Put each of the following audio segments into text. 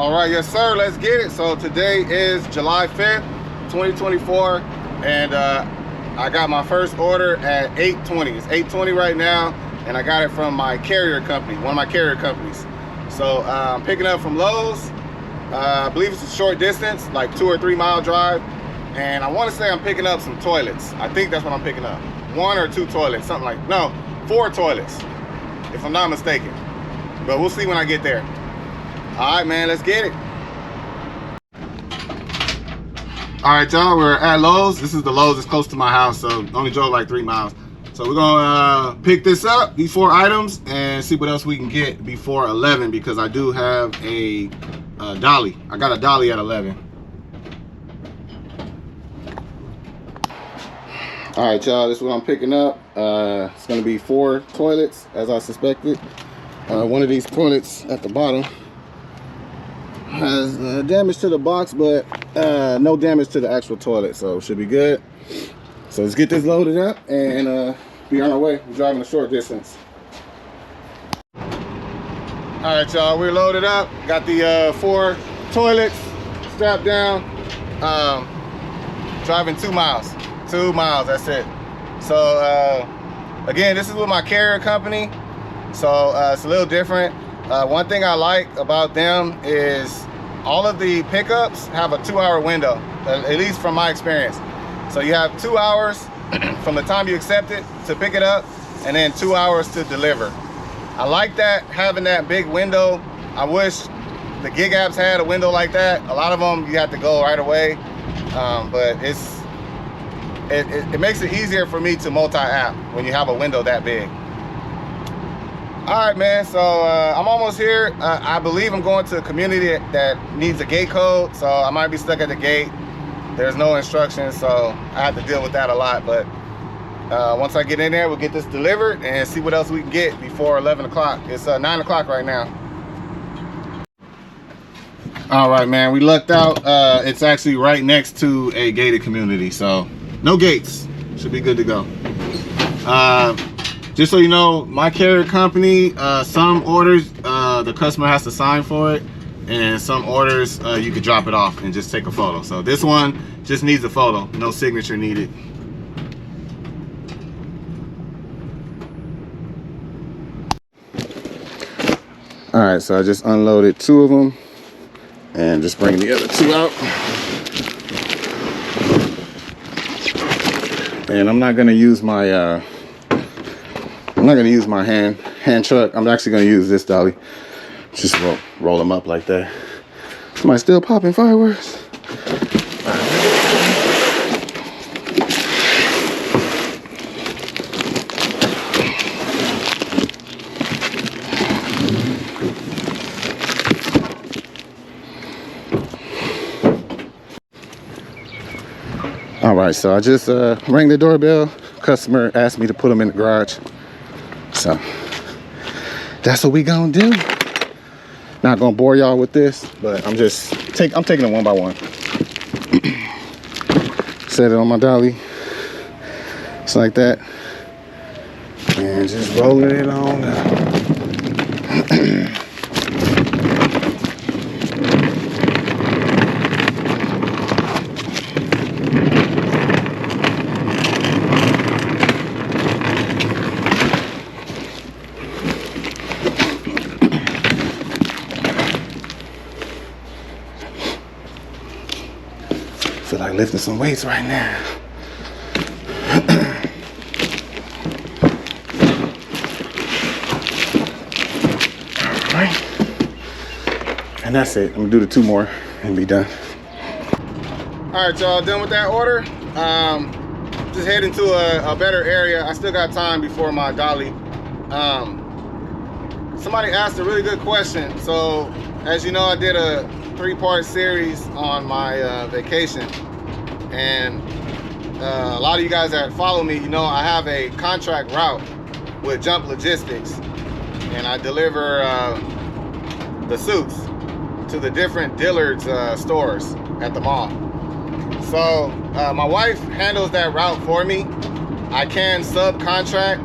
All right, yes sir, let's get it. So today is July 5th, 2024, and I got my first order at 8:20. It's 8:20 right now, and I got it from my carrier company, one of my carrier companies. So I'm picking up from Lowe's. I believe it's a short distance, like 2 or 3 mile drive, and I want to say I'm picking up some toilets. I think that's what I'm picking up. 1 or 2 toilets, something like, no, 4 toilets, if I'm not mistaken. But we'll see when I get there. All right, man, let's get it. All right, y'all, we're at Lowe's. This is the Lowe's that's close to my house, so only drove like 3 miles. So we're gonna pick this up, these 4 items, and see what else we can get before 11, because I do have a dolly. I got a dolly at 11. All right, y'all, this is what I'm picking up. It's gonna be 4 toilets, as I suspected. One of these toilets at the bottom has damage to the box, but no damage to the actual toilet, so it should be good. So let's get this loaded up and be on our way. We're driving a short distance. All right, y'all, we're loaded up. Got the 4 toilets strapped down. Driving 2 miles. 2 miles, that's it. So again, this is with my carrier company, so it's a little different. One thing I like about them is all of the pickups have a 2-hour window, at least from my experience. So you have 2 hours from the time you accept it to pick it up, and then 2 hours to deliver. I like that, having that big window. I wish the gig apps had a window like that. A lot of them you have to go right away, but it makes it easier for me to multi-app when you have a window that big. All right, man, so I'm almost here. I believe I'm going to a community that needs a gate code, so I might be stuck at the gate. There's no instructions, so I have to deal with that a lot. But once I get in there, we'll get this delivered and see what else we can get before 11 o'clock. It's 9 o'clock right now. All right, man, we lucked out. It's actually right next to a gated community, so no gates. Should be good to go. Just so you know, my carrier company, some orders the customer has to sign for it, and some orders you could drop it off and just take a photo. So this one just needs a photo, no signature needed. All right, so I just unloaded 2 of them and just bring the other 2 out. And I'm not gonna use my hand truck. I'm actually gonna use this dolly. Just roll them up like that. Somebody still popping fireworks? All right, so I just rang the doorbell. Customer asked me to put them in the garage. So that's what we gonna do. Not gonna bore y'all with this, but I'm taking them one by one. Set it on my dolly, just like that, and just rolling it on up. Feel like lifting some weights right now. All right, and that's it. I'm gonna do the 2 more and be done. All right, y'all, done with that order. Just heading to a better area. I still got time before my dolly. Somebody asked a really good question. So, as you know, I did a 3-part series on my vacation, and a lot of you guys that follow me, you know I have a contract route with Jump Logistics, and I deliver the suits to the different Dillard's stores at the mall. So my wife handles that route for me. I can subcontract,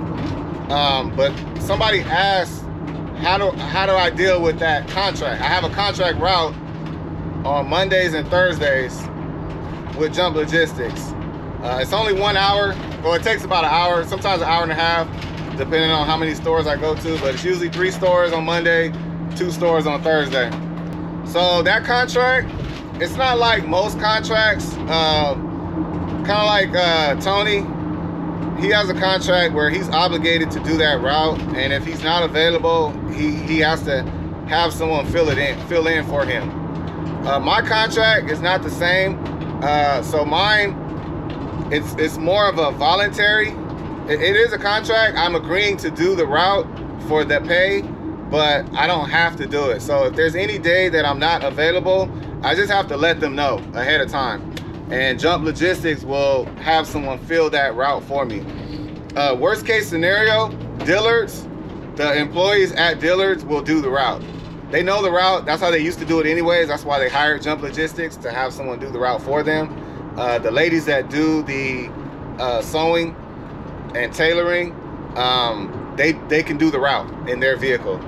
but somebody asked, how do I deal with that contract? I have a contract route, on Mondays and Thursdays with Jump Logistics. It's only 1 hour, or it takes about an hour, sometimes an hour and a half, depending on how many stores I go to, but it's usually 3 stores on Monday, 2 stores on Thursday. So that contract, it's not like most contracts, kind of like Tony. He has a contract where he's obligated to do that route, and if he's not available, he has to have someone fill in for him. My contract is not the same, so mine, it's more of a voluntary. It is a contract. I'm agreeing to do the route for the pay, but I don't have to do it. So if there's any day that I'm not available, I just have to let them know ahead of time. And Jump Logistics will have someone fill that route for me. Worst case scenario, Dillard's, the employees at Dillard's will do the route. They know the route. That's how they used to do it anyways. That's why they hired Jump Logistics, to have someone do the route for them. The ladies that do the sewing and tailoring, they can do the route in their vehicle.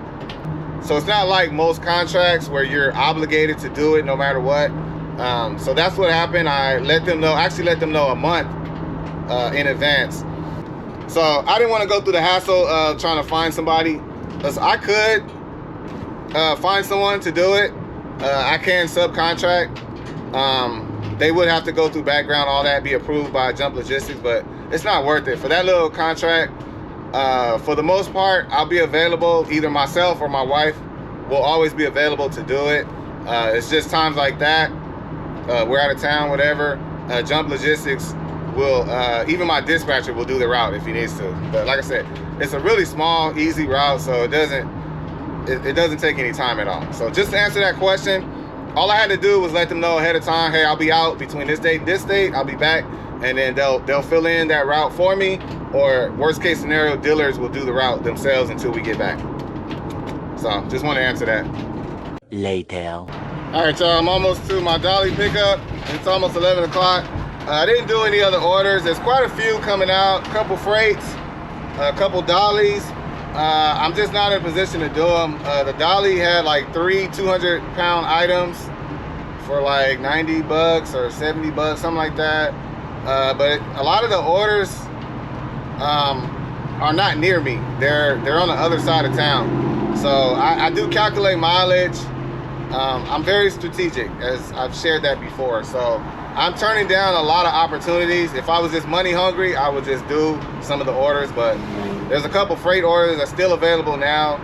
So it's not like most contracts where you're obligated to do it no matter what. So that's what happened. I let them know, actually let them know a month in advance. So I didn't want to go through the hassle of trying to find somebody, because I could find someone to do it. I can subcontract. They would have to go through background, all that, be approved by Jump Logistics, but it's not worth it. For that little contract, for the most part, I'll be available. Either myself or my wife will always be available to do it. It's just times like that, we're out of town, whatever. Jump Logistics will, even my dispatcher will do the route if he needs to. But like I said, it's a really small, easy route, so it doesn't take any time at all. So just to answer that question, all I had to do was let them know ahead of time, hey, I'll be out between this date and this date, I'll be back, and then they'll fill in that route for me, or worst case scenario, Dillard's will do the route themselves until we get back. So just want to answer that. Later. All right, y'all, I'm almost to my dolly pickup. It's almost 11 o'clock. I didn't do any other orders. There's quite a few coming out, a couple freights, a couple dollies. I'm just not in a position to do them. The dolly had like 3 200-pound items for like 90 bucks or 70 bucks, something like that. But a lot of the orders are not near me. They're on the other side of town. So I do calculate mileage. I'm very strategic, as I've shared that before. So I'm turning down a lot of opportunities. If I was just money hungry, I would just do some of the orders, but there's a couple freight orders that's still available now.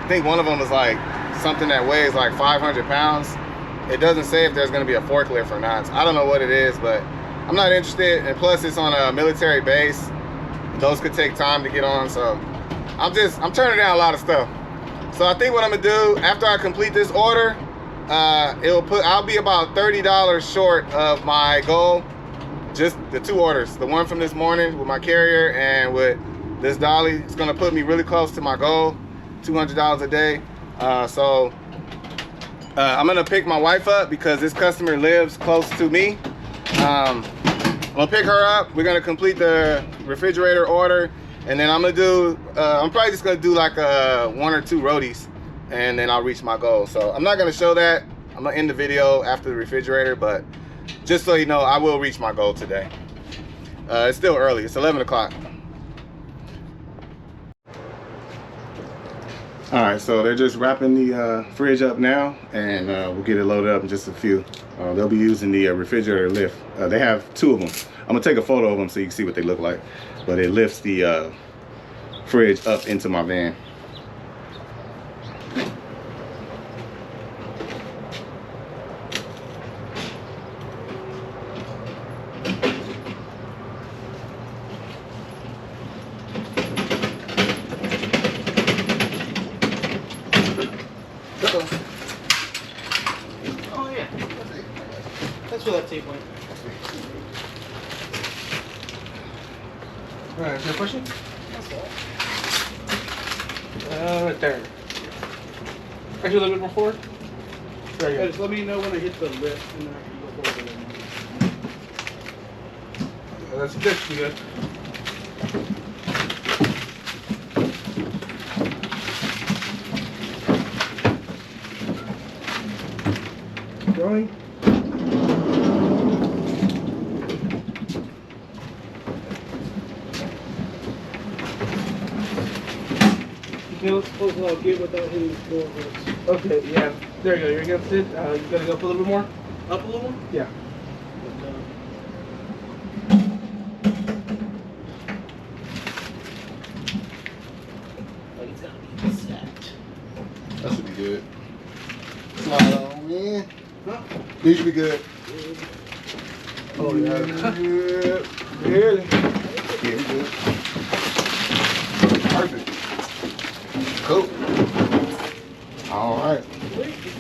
I think one of them is like something that weighs like 500 pounds. It doesn't say if there's gonna be a forklift or not. So I don't know what it is, but I'm not interested. And plus it's on a military base. Those could take time to get on. So I'm turning down a lot of stuff. So I think what I'm gonna do after I complete this order, I'll be about $30 short of my goal. Just the 2 orders, the one from this morning with my carrier and with this dolly. It's gonna put me really close to my goal, $200 a day. So I'm gonna pick my wife up because this customer lives close to me. I'm gonna pick her up. We're gonna complete the refrigerator order, and then I'm probably just gonna do like 1 or 2 roadies, and then I'll reach my goal. So I'm not gonna show that. I'm gonna end the video after the refrigerator, but just so you know, I will reach my goal today. It's still early, it's 11 o'clock. All right, so they're just wrapping the fridge up now, and we'll get it loaded up in just a few. They'll be using the refrigerator lift. They have 2 of them. I'm gonna take a photo of them so you can see what they look like. But it lifts the fridge up into my van. Oh yeah, that's where that tape went. All right, is there a question? Right there. Actually, a little bit more forward. There you go. Just let me know when I hit the lift, and then I can go forward a little more. That's good. Go. going. You can't suppose I'll get without hitting the door first. Okay, yeah. There you go. You're against it. You gotta go up a little bit more. Up a little more? Yeah. That should be good. Slide on in. Huh? These should be good. Oh, yeah. Good. Really? Yeah, we good. Perfect. Cool. All right.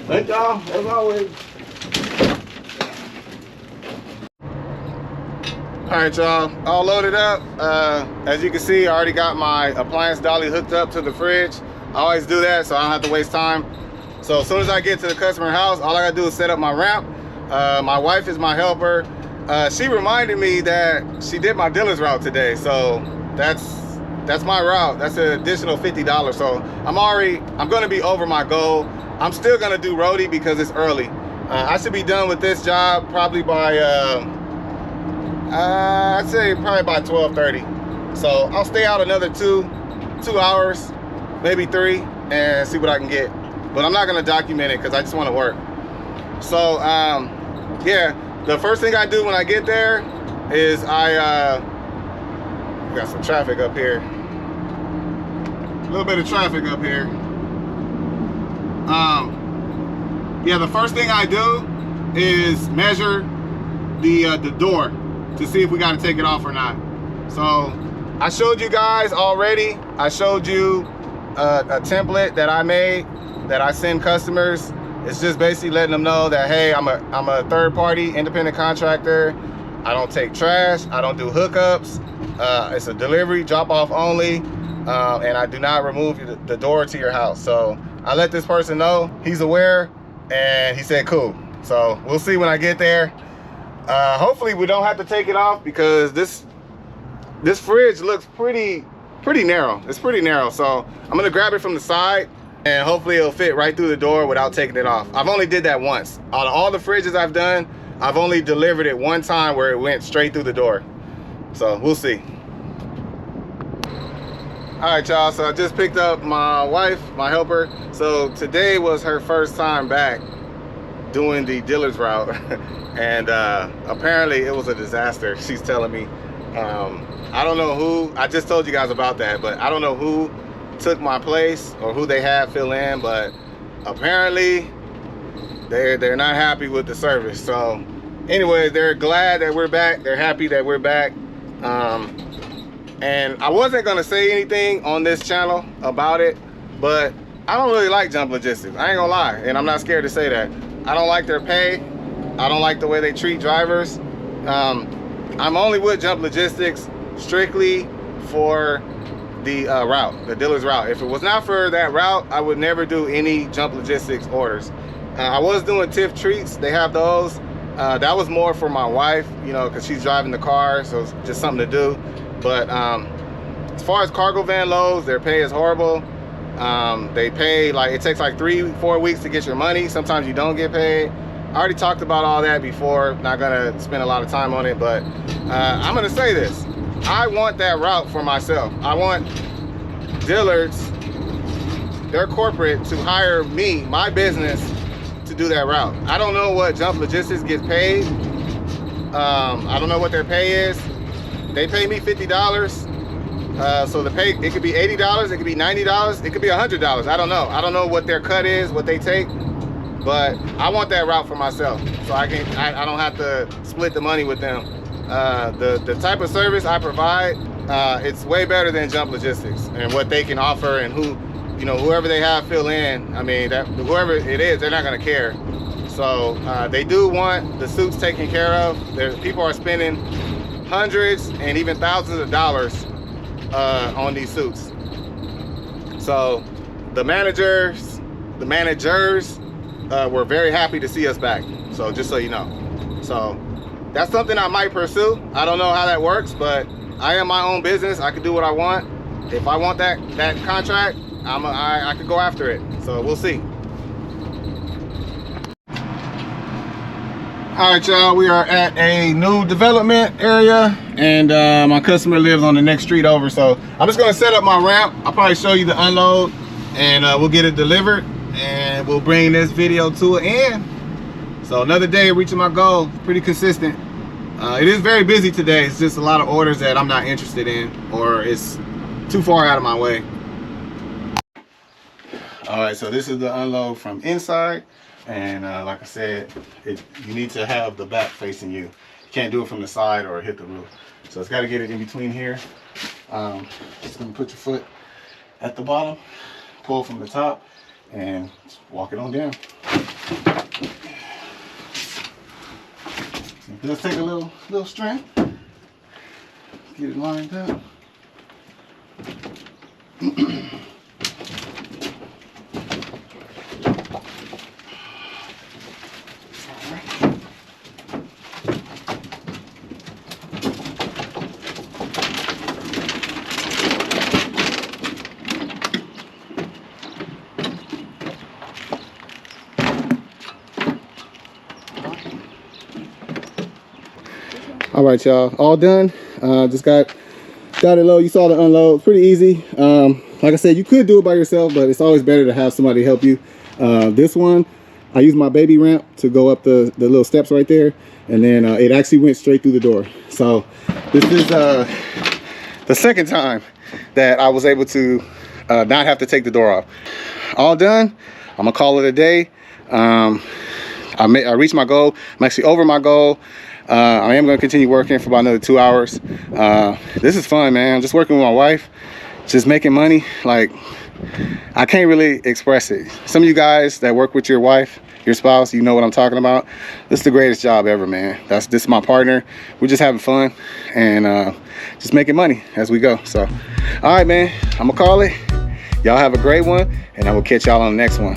Thank y'all, as always. All right, y'all, all loaded up. As you can see, I already got my appliance dolly hooked up to the fridge. I always do that so I don't have to waste time. So as soon as I get to the customer house, all I gotta do is set up my ramp. My wife is my helper. She reminded me that she did my dealer's route today. So that's my route. That's an additional $50. So I'm gonna be over my goal. I'm still gonna do roadie because it's early. I should be done with this job probably by, I'd say probably by 12:30. So I'll stay out another two hours, maybe 3, and see what I can get. But I'm not gonna document it because I just wanna work. So yeah, the first thing I do when I get there is we got some traffic up here. A little bit of traffic up here. Yeah, the first thing I do is measure the door to see if we got to take it off or not. So I showed you guys already. I showed you a template that I made that I send customers. It's just basically letting them know that, hey, I'm a third-party independent contractor. I don't take trash. I don't do hookups. It's a delivery, drop-off only, and I do not remove the door to your house. So I let this person know. He's aware, and he said, cool. So we'll see when I get there. Hopefully we don't have to take it off because this fridge looks pretty narrow. It's pretty narrow. So I'm gonna grab it from the side and hopefully it'll fit right through the door without taking it off. I've only did that once. Out of all the fridges I've done, I've only delivered it one time where it went straight through the door. So we'll see. All right, y'all, so I just picked up my wife, my helper. So today was her first time back doing the dealer's route. And apparently it was a disaster, she's telling me. I don't know who, I just told you guys about that, but I don't know who took my place or who they had fill in, but apparently they're not happy with the service. So anyways, they're glad that we're back. They're happy that we're back. And I wasn't gonna say anything on this channel about it, but I don't really like Jump Logistics. I ain't gonna lie, and I'm not scared to say that. I don't like their pay. I don't like the way they treat drivers. I'm only with Jump Logistics strictly for the route, the dealer's route. If it was not for that route, I would never do any Jump Logistics orders. I was doing TIFF treats. They have those. That was more for my wife, you know, because she's driving the car, so it's just something to do. But as far as cargo van loads, their pay is horrible. They pay, like, it takes like 3-4 weeks to get your money. Sometimes you don't get paid. I already talked about all that before. Not gonna spend a lot of time on it, but I'm gonna say this. I want that route for myself. I want dealers, their corporate, to hire me, my business, to do that route. I don't know what Jump Logistics gets paid. I don't know what their pay is. They pay me $50. So the pay, it could be $80, it could be $90, it could be $100. I don't know. I don't know what their cut is, what they take. But I want that route for myself, so I don't have to split the money with them. The type of service I provide, it's way better than Jump Logistics and what they can offer, and whoever they have fill in. I mean, whoever it is, they're not gonna care. So they do want the suits taken care of. People are spending hundreds and even thousands of dollars on these suits. So the managers were very happy to see us back. So just so you know. So that's something I might pursue. I don't know how that works, but I am my own business. I can do what I want. If I want that contract, I could go after it. So we'll see. All right, y'all, we are at a new development area, and my customer lives on the next street over. So I'm just gonna set up my ramp. I'll probably show you the unload, and we'll get it delivered, and we'll bring this video to an end. So another day of reaching my goal, pretty consistent. It is very busy today. It's just a lot of orders that I'm not interested in, or it's too far out of my way. All right, so this is the unload from inside. And like I said, you need to have the back facing you. You can't do it from the side or hit the roof. So it's got to get it in between here. Just gonna put your foot at the bottom, pull from the top, and walk it on down. It does take a little strength. Get it lined up. All right, y'all, all done. Just got it low. You saw the unload, pretty easy. Like I said, you could do it by yourself, but it's always better to have somebody help you. This one, I used my baby ramp to go up the little steps right there, and then it actually went straight through the door. So this is the second time that I was able to not have to take the door off. All done. I'm gonna call it a day. I reached my goal. I'm actually over my goal. I am going to continue working for about another 2 hours. This is fun, man. I'm just working with my wife, just making money. Like, I can't really express it. Some of you guys that work with your wife, your spouse, you know what I'm talking about. This is the greatest job ever, man. This is my partner. We're just having fun and just making money as we go. So, all right, man, I'm going to call it. Y'all have a great one, and I will catch y'all on the next one.